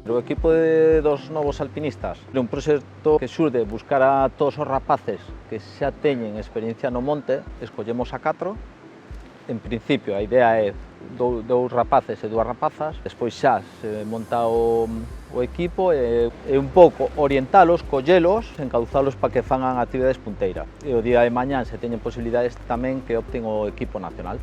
O equipo dos novos alpinistas é un proxecto que xurde buscar a todos os rapaces que xa teñen experiencia no monte, escollemos a 4. En principio, a idea é dous rapaces e 2 rapazas, despois xa se monta o equipo e un pouco orientalos, collelos, encauzalos para que fagan actividades punteiras. E o día de mañán se teñen posibilidades tamén que opten o equipo nacional.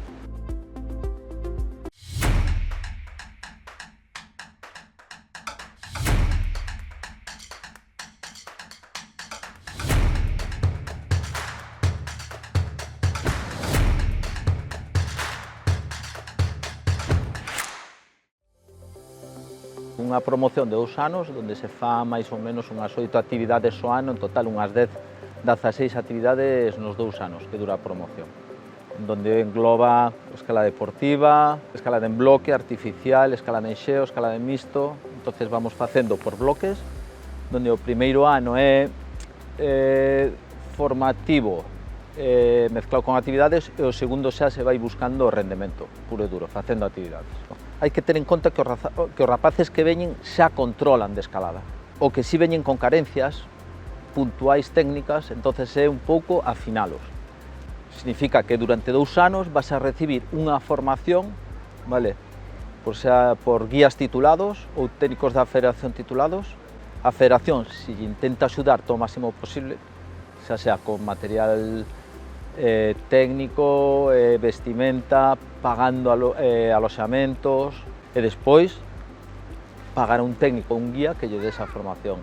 Unha promoción de 2 anos, onde se fa máis ou menos unhas 8 actividades ao ano, en total unhas 16 actividades nos 2 anos que dura a promoción, donde engloba escalada deportiva, escalada en bloque, artificial, escalada en xeo, escalada en mixto. Entonces vamos facendo por bloques, donde o primeiro ano é formativo, mezclado con actividades, e o segundo xa se vai buscando o rendemento puro e duro, facendo actividades. Hai que ter en conta que os rapaces que veñen xa controlan de escalada, o que si veñen con carencias puntuais técnicas, entonces é un pouco afinalos. Significa que durante 2 anos vas a recibir unha formación, vale, por guías titulados ou técnicos da federación titulados. A federación, se intenta axudar todo o máximo posible, xa sea con material técnico, vestimenta, pagando aloxamentos e despois pagar a un técnico, un guía que lle dé esa formación.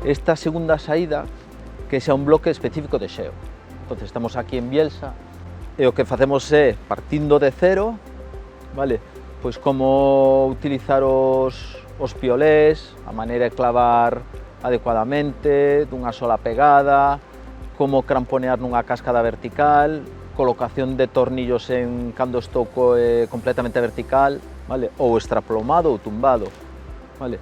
Esta segunda saída, que xa un bloque específico de xeo. Entonces estamos aquí en Bielsa e o que facemos é, partindo de cero, vale, pois como utilizar os piolés, a maneira de clavar adecuadamente, dunha sola pegada, como cramponear nunha cascada vertical, colocación de tornillos cando estou completamente vertical, vale, ou extraplomado ou tumbado, vale.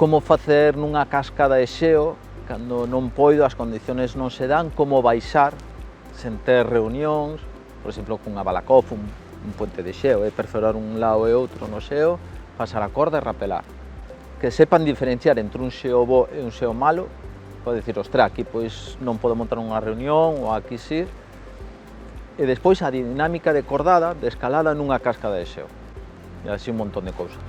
Como facer nunha cascada de xeo, cando non poido, as condiciones non se dan, como baixar sen ter reunións, por exemplo, cunha balacov, un puente de xeo, perforar un lado e outro no xeo, pasar a corda e rapelar. Que sepan diferenciar entre un xeo bo e un xeo malo, pode dicir, ostra, aquí pois non podo montar unha reunión, ou aquí sí, e despois a dinámica de cordada, de escalada nunha cascada de xeo, e así un montón de cousas.